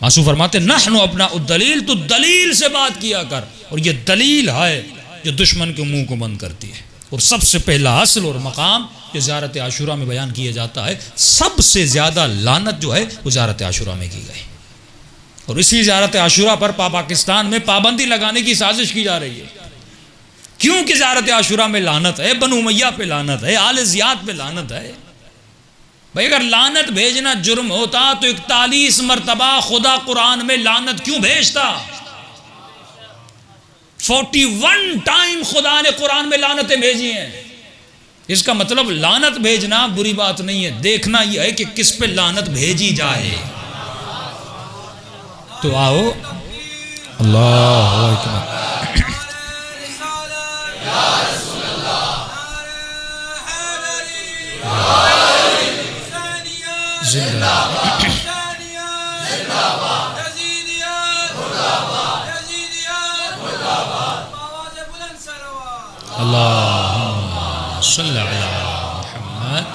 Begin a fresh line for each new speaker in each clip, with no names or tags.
آنسو فرماتے نحن اپنا الدلیل، تو دلیل سے بات کیا کر، اور یہ دلیل ہے جو دشمن کے منہ کو بند کرتی ہے۔ اور سب سے پہلا اصل اور مقام جو زیارت عاشوراء میں بیان کیا جاتا ہے، سب سے زیادہ لعنت جو ہے وہ زیارت عاشوراء میں کی گئی، اور اسی زیارت عاشوراء پر پاکستان میں پابندی لگانے کی سازش کی جا رہی ہے۔ کیوں کہ زیارت عاشوراء میں لعنت ہے، بنو امیہ پہ لعنت ہے، آل زیاد پہ لعنت ہے۔ بھائی اگر لعنت بھیجنا جرم ہوتا تو 41 مرتبہ خدا قرآن میں لعنت کیوں بھیجتا؟ 41 ٹائم خدا نے قرآن میں لعنتیں بھیجی ہیں۔ اس کا مطلب لعنت بھیجنا بری بات نہیں ہے، دیکھنا یہ ہے کہ کس پہ لعنت بھیجی جائے۔ تو آؤ اللہ اکبر، اللہم صلی علی محمد۔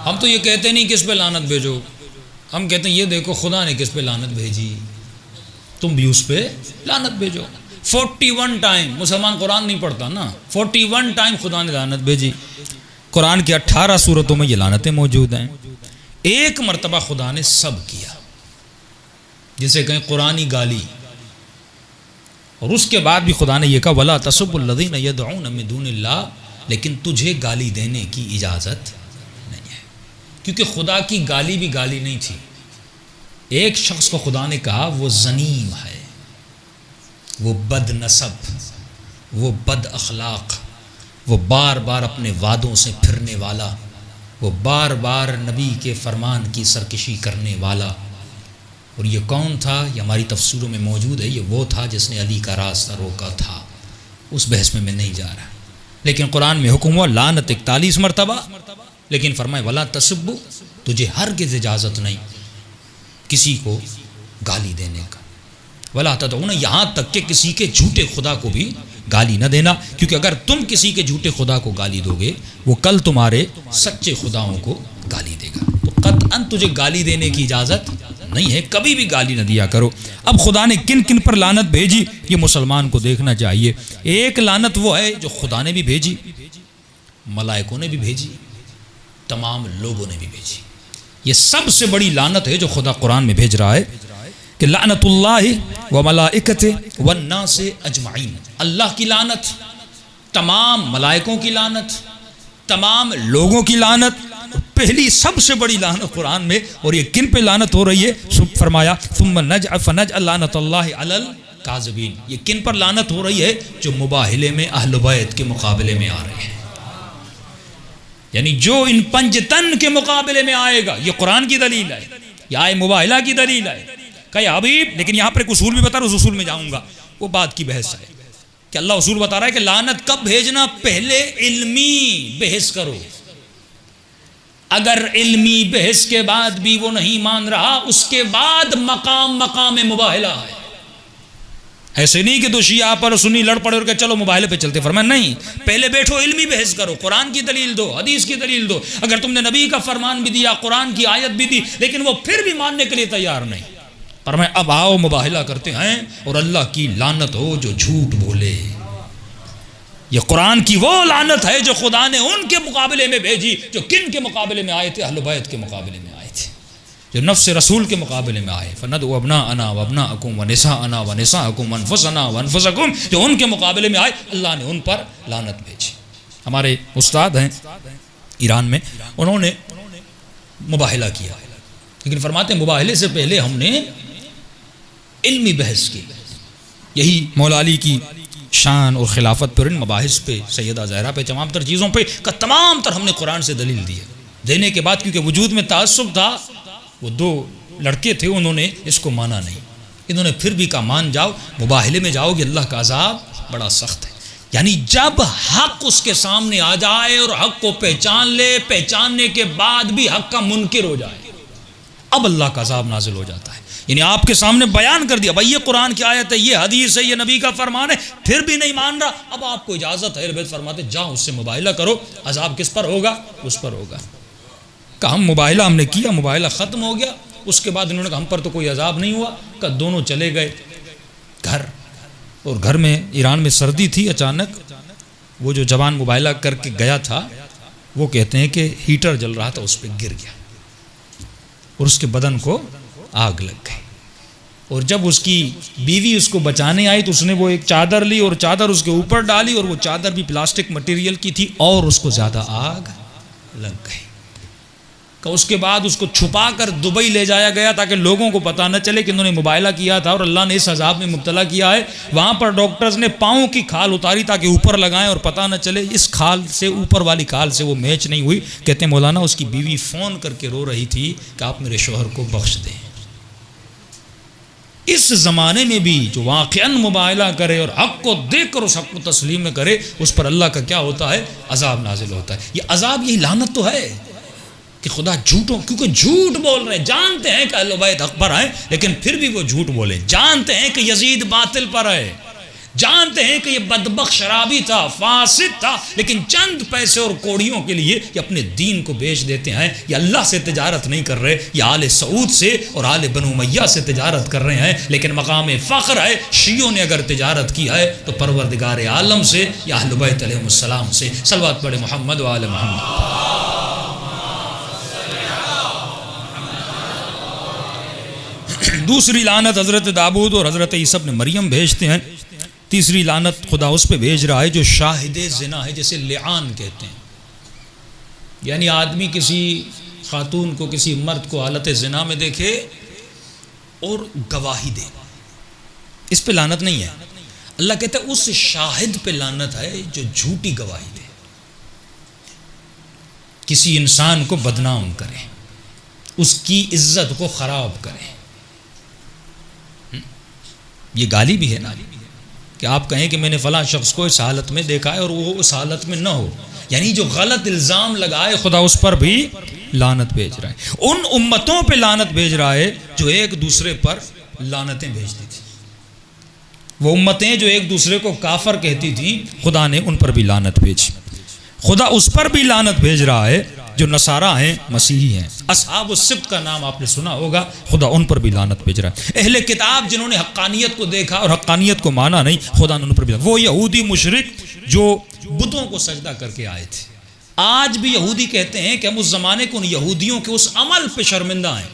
ہم تو یہ کہتے نہیں کس پہ لعنت بھیجو، ہم کہتے ہیں یہ دیکھو خدا نے کس پہ لعنت بھیجی، تم بھی اس پہ لعنت بھیجو۔ 41 ٹائم مسلمان قرآن نہیں پڑھتا نا، 41 ٹائم خدا نے لعنت بھیجی۔ قرآن کی 18 سورتوں میں یہ لعنتیں موجود ہیں، ایک مرتبہ خدا نے سب کیا، جسے کہیں قرآنی گالی، اور اس کے بعد بھی خدا نے یہ کہا وَلَا تَسُبُّوا الَّذِينَ يَدْعُونَ مِن دُونِ اللَّهِ، لیکن تجھے گالی دینے کی اجازت نہیں ہے، کیونکہ خدا کی گالی بھی گالی نہیں تھی۔ ایک شخص کو خدا نے کہا وہ زنیم ہے، وہ بد نسب، وہ بد اخلاق، وہ بار بار اپنے وعدوں سے پھرنے والا، وہ بار بار نبی کے فرمان کی سرکشی کرنے والا۔ اور یہ کون تھا؟ یہ ہماری تفسیروں میں موجود ہے، یہ وہ تھا جس نے علی کا راستہ روکا تھا۔ اس بحث میں نہیں جا رہا، لیکن قرآن میں حکم ہوا لعنت 41 مرتبہ، لیکن فرمائے ولا تسبو، تجھے ہرگز اجازت نہیں کسی کو گالی دینے کا، ولا تدعون، یہاں تک کہ کسی کے جھوٹے خدا کو بھی گالی نہ دینا، کیونکہ اگر تم کسی کے جھوٹے خدا کو گالی دو گے وہ کل تمہارے سچے خداؤں کو گالی دے گا۔ تو قطعاً تجھے گالی دینے کی اجازت نہیں ہے، کبھی بھی گالی نہ دیا کرو۔ اب خدا نے کن کن پر لعنت بھیجی یہ مسلمان کو دیکھنا چاہیے۔ ایک لعنت وہ ہے جو خدا نے بھی بھیجی، ملائکوں نے بھی بھیجی، تمام لوگوں نے بھی بھیجی۔ یہ سب سے بڑی لعنت ہے جو خدا قرآن میں بھیج رہا ہے کہ لعنت اللہ و ملائکتہ والناس اجمعین، اللہ کی لعنت، تمام ملائکوں کی لعنت، تمام لوگوں کی لعنت۔ پہلی سب سے بڑی لعنت قرآن میں، اور یہ کن پہ لعنت ہو رہی ہے؟ فرمایا ثم فنجعل لعنت اللہ علی الکاذبین، یہ کن پر لعنت ہو رہی ہے؟ جو مباہلے میں اہل بیت کے مقابلے میں آ رہے ہیں، یعنی جو ان پنجتن کے مقابلے میں آئے گا، یہ قرآن کی دلیل ہے، یہ آئے مباہلہ کی دلیل ہے۔ کہ حبیب لیکن یہاں پر ایک اصول بھی بتا رہا ہوں، اس اصول میں جاؤں گا، وہ بات کی بحث ہے کہ اللہ اصول بتا رہا ہے کہ لعنت کب بھیجنا؟ پہلے علمی بحث کرو، اگر علمی بحث کے بعد بھی وہ نہیں مان رہا، اس کے بعد مقام مباہلہ ہے۔ ایسے نہیں کہ دو شیعہ پر سنی لڑ پڑے اور کہ چلو مباہلے پہ چلتے، فرمایا نہیں، پہلے بیٹھو علمی بحث کرو، قرآن کی دلیل دو، حدیث کی دلیل دو۔ اگر تم نے نبی کا فرمان بھی دیا، قرآن کی آیت بھی دی، لیکن وہ پھر بھی ماننے کے لیے تیار نہیں، فرمایا اب آؤ مباہلہ کرتے ہیں، اور اللہ کی لعنت ہو جو جھوٹ بولے۔ یہ قرآن کی وہ لعنت ہے جو خدا نے ان کے مقابلے میں بھیجی جو کن کے مقابلے میں آئے تھے؟ اہل بیت کے مقابلے میں آئے تھے، جو نفس رسول کے مقابلے میں آئے۔ فندعوا ابناءنا وابناءکم ونساءنا ونساءکم وانفسنا وانفسکم، جو ان کے مقابلے میں آئے، اللہ نے ان پر لعنت بھیجی۔ ہمارے استاد ہیں ایران میں، انہوں نے مباہلہ کیا، لیکن فرماتے ہیں مباہلے سے پہلے ہم نے علمی بحث کی۔ یہی مولا علی کی شان اور خلافت پر، ان مباحث پہ، سیدہ زہرا پہ، تمام تر چیزوں پہ کا تمام تر ہم نے قرآن سے دلیل دی ہے۔ دینے کے بعد کیونکہ وجود میں تعصب تھا، وہ دو لڑکے تھے، انہوں نے اس کو مانا نہیں، انہوں نے پھر بھی کہا مان جاؤ، مباہلے میں جاؤ گے اللہ کا عذاب بڑا سخت ہے۔ یعنی جب حق اس کے سامنے آ جائے اور حق کو پہچان لے، پہچاننے کے بعد بھی حق کا منکر ہو جائے، اب اللہ کا عذاب نازل ہو جاتا ہے۔ یعنی آپ کے سامنے بیان کر دیا بھائی یہ قرآن کی آیت ہے، یہ حدیث ہے، یہ نبی کا فرمان ہے، پھر بھی نہیں مان رہا، اب آپ کو اجازت ہے، ربیت فرماتے جاؤ اس سے مباہلہ کرو، عذاب کس پر ہوگا؟ اس پر ہوگا۔ کہ ہم مباہلہ ہم نے کیا، مباہلہ ختم ہو گیا، اس کے بعد انہوں نے کہا ہم پر تو کوئی عذاب نہیں ہوا. کہ دونوں چلے گئے گھر. اور گھر میں ایران میں سردی تھی. اچانک وہ جو جوان مباہلہ کر کے گیا تھا وہ کہتے ہیں کہ ہیٹر جل رہا تھا اس پہ گر گیا اور اس کے بدن کو آگ لگ گئی. اور جب اس کی بیوی اس کو بچانے آئی تو اس نے وہ ایک چادر لی اور چادر اس کے اوپر ڈالی اور وہ چادر بھی پلاسٹک مٹیریل کی تھی اور اس کو زیادہ آگ لگ گئی. کہ اس کے بعد اس کو چھپا کر دبئی لے جایا گیا تاکہ لوگوں کو پتہ نہ چلے کہ انہوں نے مباہلہ کیا تھا اور اللہ نے اس عذاب میں مبتلا کیا ہے. وہاں پر ڈاکٹرز نے پاؤں کی کھال اتاری تاکہ اوپر لگائیں اور پتہ نہ چلے. اس کھال سے اوپر والی کھال سے وہ میچ نہیں ہوئی. کہتے ہیں مولانا اس کی بیوی فون کر کے رو رہی تھی کہ آپ میرے شوہر کو بخش دیں. اس زمانے میں بھی جو واقعاً مباہلہ کرے اور حق کو دیکھ کر اس حق کو تسلیم میں کرے اس پر اللہ کا کیا ہوتا ہے؟ عذاب نازل ہوتا ہے. یہ عذاب یہی لعنت تو ہے کہ خدا جھوٹوں، کیونکہ جھوٹ بول رہے ہیں، جانتے ہیں کہ اہل بیت حق پر آئے لیکن پھر بھی وہ جھوٹ بولے. جانتے ہیں کہ یزید باطل پر ہے، جانتے ہیں کہ یہ بدبخت شرابی تھا، فاسد تھا، لیکن چند پیسے اور کوڑیوں کے لیے یہ اپنے دین کو بیچ دیتے ہیں. یہ اللہ سے تجارت نہیں کر رہے، یہ آل سعود سے اور آل بنو امیہ سے تجارت کر رہے ہیں. لیکن مقام فخر ہے شیعوں نے اگر تجارت کی ہے تو پروردگار عالم سے یا اہل بیت علیہ السلام سے. صلوات پڑھے محمد و آل محمد. دوسری لعنت حضرت داؤد اور حضرت عیسیٰ ابن مریم بھیجتے ہیں. تیسری لعنت خدا اس پہ بھیج رہا ہے جو شاہد زنا ہے، جیسے لعان کہتے ہیں. یعنی آدمی کسی خاتون کو، کسی مرد کو حالت زنا میں دیکھے اور گواہی دے، اس پہ لعنت نہیں ہے. اللہ کہتا ہے اس شاہد پہ لعنت ہے جو جھوٹی گواہی دے، کسی انسان کو بدنام کرے، اس کی عزت کو خراب کرے. یہ گالی بھی ہے نا کہ آپ کہیں کہ میں نے فلاں شخص کو اس حالت میں دیکھا ہے اور وہ اس حالت میں نہ ہو. یعنی جو غلط الزام لگائے خدا اس پر بھی لعنت بھیج رہا ہے. ان امتوں پہ لعنت بھیج رہا ہے جو ایک دوسرے پر لعنتیں بھیجتی تھی. وہ امتیں جو ایک دوسرے کو کافر کہتی تھیں خدا نے ان پر بھی لعنت بھیجی. خدا اس پر بھی لعنت بھیج رہا ہے جو نصارہ ہیں، مسیحی ہیں. اصحاب السبت کا نام آپ نے سنا ہوگا، خدا ان پر بھی لعنت بھیج رہا ہے. اہل کتاب جنہوں نے حقانیت کو دیکھا اور حقانیت کو مانا نہیں، خدا نے ان پر بھی لعنت. وہ یہودی مشرک جو بتوں کو سجدہ کر کے آئے تھے. آج بھی یہودی کہتے ہیں کہ ہم اس زمانے کو ان یہودیوں کے اس عمل پہ شرمندہ ہیں.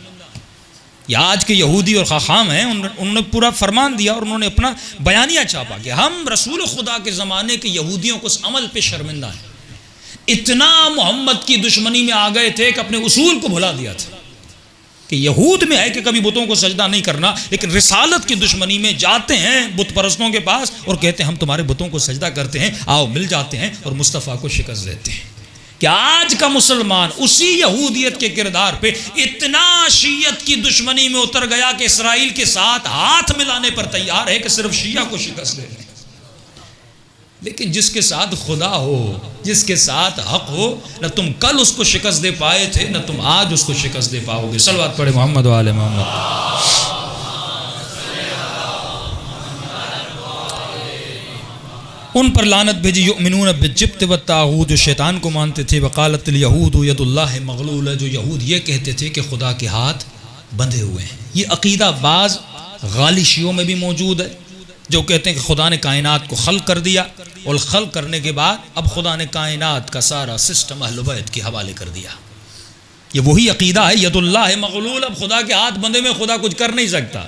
یا آج کے یہودی اور خاخام ہیں، انہوں نے پورا فرمان دیا اور انہوں نے اپنا بیانیہ چھاپا کہ ہم رسول خدا کے زمانے کے یہودیوں کو اس عمل پہ شرمندہ ہیں. اتنا محمد کی دشمنی میں آ گئے تھے کہ اپنے اصول کو بھلا دیا تھا کہ یہود میں ہے کہ کبھی بتوں کو سجدہ نہیں کرنا، لیکن رسالت کی دشمنی میں جاتے ہیں بت پرستوں کے پاس اور کہتے ہیں ہم تمہارے بتوں کو سجدہ کرتے ہیں، آؤ مل جاتے ہیں اور مصطفیٰ کو شکست دیتے ہیں. کہ آج کا مسلمان اسی یہودیت کے کردار پہ اتنا شیعت کی دشمنی میں اتر گیا کہ اسرائیل کے ساتھ ہاتھ ملانے پر تیار ہے کہ صرف شیعہ کو شکست دے دیں. لیکن جس کے ساتھ خدا ہو، جس کے ساتھ حق ہو، نہ تم کل اس کو شکست دے پائے تھے نہ تم آج اس کو شکست دے پاؤ گے. صلوات پڑھے محمد و آل محمد. ان پر لعنت بھیجی یؤمنون بالجبت والطاغوت، جو شیطان کو مانتے تھے. وقالت الیہود ید اللہ مغلولہ، جو یہود یہ کہتے تھے کہ خدا کے ہاتھ بندھے ہوئے ہیں. یہ عقیدہ بعض غالی شیعوں میں بھی موجود ہے جو کہتے ہیں کہ خدا نے کائنات کو خلق کر دیا اور خلق کرنے کے بعد اب خدا نے کائنات کا سارا سسٹم اہل بیت کے حوالے کر دیا. یہ وہی عقیدہ ہے ید اللہ مغلول، اب خدا کے ہاتھ بندھے میں خدا کچھ کر نہیں سکتا.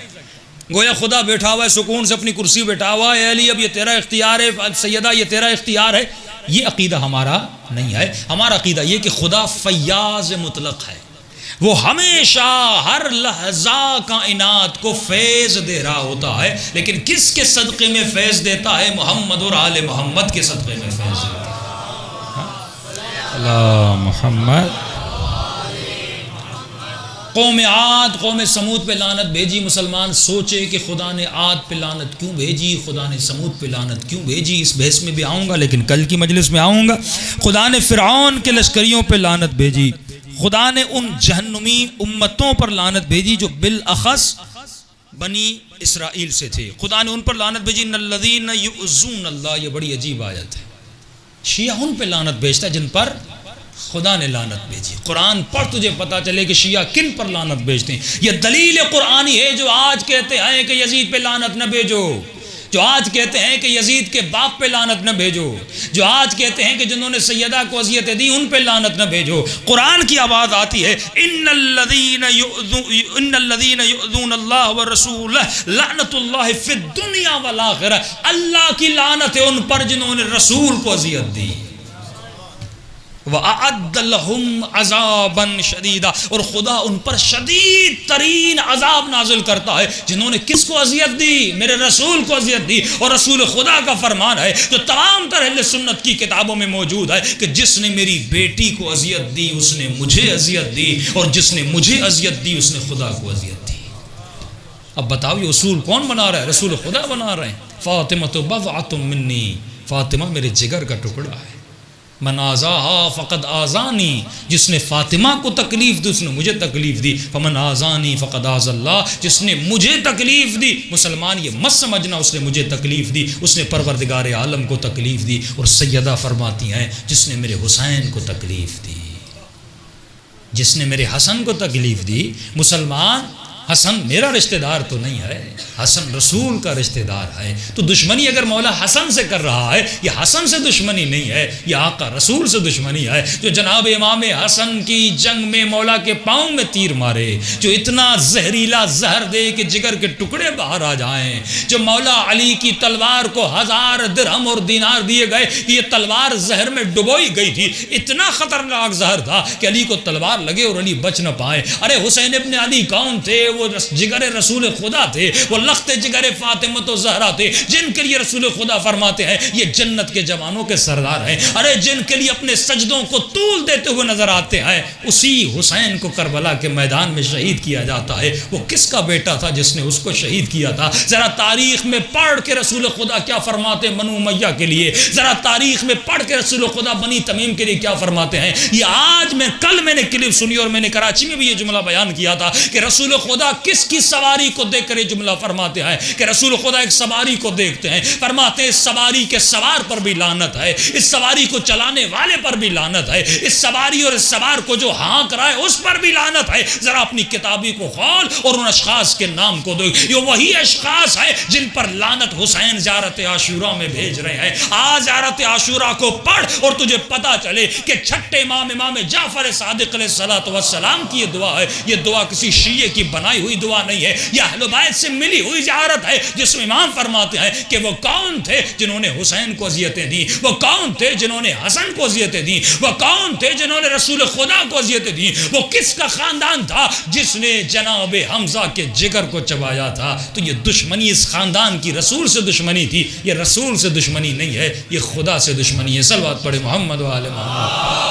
گویا خدا بیٹھا ہوا ہے سکون سے اپنی کرسی بیٹھا ہوا ہے، علی اب یہ تیرا اختیار ہے، سیدہ یہ تیرا اختیار ہے. یہ عقیدہ ہمارا نہیں ہے. ہمارا عقیدہ یہ کہ خدا فیاض مطلق ہے، وہ ہمیشہ ہر لحظہ کائنات کو فیض دے رہا ہوتا ہے. لیکن کس کے صدقے میں فیض دیتا ہے؟ محمد اور آل محمد کے صدقے میں فیض دیتا ہے. اللہ محمد. قوم عاد قوم سمود پہ لعنت بھیجی. مسلمان سوچے کہ خدا نے عاد پہ لعنت کیوں بھیجی، خدا نے سمود پہ لعنت کیوں بھیجی. اس بحث میں بھی آؤں گا لیکن کل کی مجلس میں آؤں گا. خدا نے فرعون کے لشکریوں پہ لعنت بھیجی. خدا نے ان جہنمی امتوں پر لعنت بھیجی جو بالاخص بنی اسرائیل سے تھے. خدا نے ان پر لعنت بھیجی. ان الذین یؤذون اللہ، یہ بڑی عجیب آیت ہے. شیعہ ان پہ لعنت بھیجتا ہے جن پر خدا نے لعنت بھیجی. قرآن پڑھ تجھے پتا چلے کہ شیعہ کن پر لعنت بھیجتے ہیں. یہ دلیل قرآنی ہے. جو آج کہتے ہیں کہ یزید پہ لعنت نہ بھیجو، جو آج کہتے ہیں کہ یزید کے باپ پہ لعنت نہ بھیجو، جو آج کہتے ہیں کہ جنہوں نے سیدہ کو اذیتیں دی ان پہ لعنت نہ بھیجو، قرآن کی آواز آتی ہے ان الذین یؤذون اللہ ورسولہ لعنت اللہ فی الدنیا والآخرہ. اللہ کی لعنت ہے ان پر جنہوں نے رسول کو اذیت دی. وَأَعَدَّ لَهُمْ عَذَابًا شَدِيدًا، اور خدا ان پر شدید ترین عذاب نازل کرتا ہے جنہوں نے کس کو اذیت دی؟ میرے رسول کو اذیت دی. اور رسول خدا کا فرمان ہے جو تمام تر اہل سنت کی کتابوں میں موجود ہے کہ جس نے میری بیٹی کو اذیت دی اس نے مجھے اذیت دی، اور جس نے مجھے اذیت دی اس نے خدا کو اذیت دی. اب بتاؤ یہ اصول کون بنا رہا ہے؟ رسول خدا بنا رہے ہیں. فاطمۃ بضعۃ منی، فاطمہ میرے جگر کا ٹکڑا ہے. من آزاہا فقد آزانی، جس نے فاطمہ کو تکلیف دی اس نے مجھے تکلیف دی. فمن آزانی فقد آز اللہ، جس نے مجھے تکلیف دی. مسلمان یہ مت سمجھنا اس نے مجھے تکلیف دی، اس نے پروردگار عالم کو تکلیف دی. اور سیدہ فرماتی ہیں جس نے میرے حسین کو تکلیف دی، جس نے میرے حسن کو تکلیف دی. مسلمان حسن میرا رشتہ دار تو نہیں ہے، حسن رسول کا رشتہ دار ہے. تو دشمنی اگر مولا حسن سے کر رہا ہے، یہ حسن سے دشمنی نہیں ہے، یہ آقا رسول سے دشمنی ہے. جو جناب امام حسن کی جنگ میں مولا کے پاؤں میں تیر مارے، جو اتنا زہریلا زہر دے کہ جگر کے ٹکڑے باہر آ جائیں، جو مولا علی کی تلوار کو 1000 درہم اور دینار دیے گئے، یہ تلوار زہر میں ڈبوئی گئی تھی. اتنا خطرناک زہر تھا کہ علی کو تلوار لگے اور علی بچ نہ پائے. ارے حسین ابن علی کون تھے؟ وہ جگر رسول خدا تھے، وہ لخت جگر فاطمہ و زہرا تھے، جن کے لیے رسول خدا فرماتے ہیں یہ جنت کے جوانوں کے سردار ہیں. ارے جن کے لیے اپنے سجدوں کو طول دیتے ہوئے نظر آتے ہیں. اسی حسین کو کربلا کے میدان میں شہید کیا جاتا ہے. وہ کس کا بیٹا تھا جس نے اس کو شہید کیا تھا؟ ذرا تاریخ میں پڑھ کے رسول خدا کیا فرماتے ہیں بنو امیہ کے لیے، ذرا تاریخ میں پڑھ کے رسول خدا بنی تمیم کے لیے کیا فرماتے ہیں. یہ آج کل میں نے کلپ سنی اور میں نے کراچی میں بھی یہ جملہ بیان کیا تھا کہ رسول خدا کس کی سواری کو دیکھ کر یہ جملہ فرماتے ہیں کہ رسول خدا ایک سواری کو دیکھتے ہیں، فرماتے ہیں اس سواری کے سوار پر بھی لعنت ہے، اس سواری کو چلانے والے پر بھی لعنت ہے، اس سواری اور اس سوار کو جو ہانک رہا ہے اس پر بھی لعنت ہے. ذرا اپنی کتابی کو کھول اور ان اشخاص کے نام کو دیکھ. یہ وہی اشخاص ہیں جن پر لعنت حسین زیارت عاشورہ میں بھیج رہے ہیں. آج زیارت عاشورہ کو پڑھ اور تجھے پتا چلے کہ چھٹے امام جعفر صادق علیہ الصلوۃ والسلام کی یہ دعا ہے. یہ دعا کسی شیعہ کی بنائی ہوئی دعا نہیں ہے، یہ اہل بیت سے ملی ہوئی زیارت ہے، جس میں امام فرماتے ہیں کہ وہ کون تھے جنہوں نے حسین کو اذیتیں دی، وہ کون تھے جنہوں نے حسن کو اذیتیں دی، وہ کون تھے جنہوں نے رسول خدا کو اذیتیں دی، وہ کس کا خاندان تھا جس نے جناب حمزہ کے جگر کو چبایا تھا. تو یہ دشمنی اس خاندان کی رسول سے دشمنی تھی. یہ رسول سے دشمنی نہیں ہے، یہ خدا سے دشمنی ہے. صلوات پڑھے محمد و آل محمد.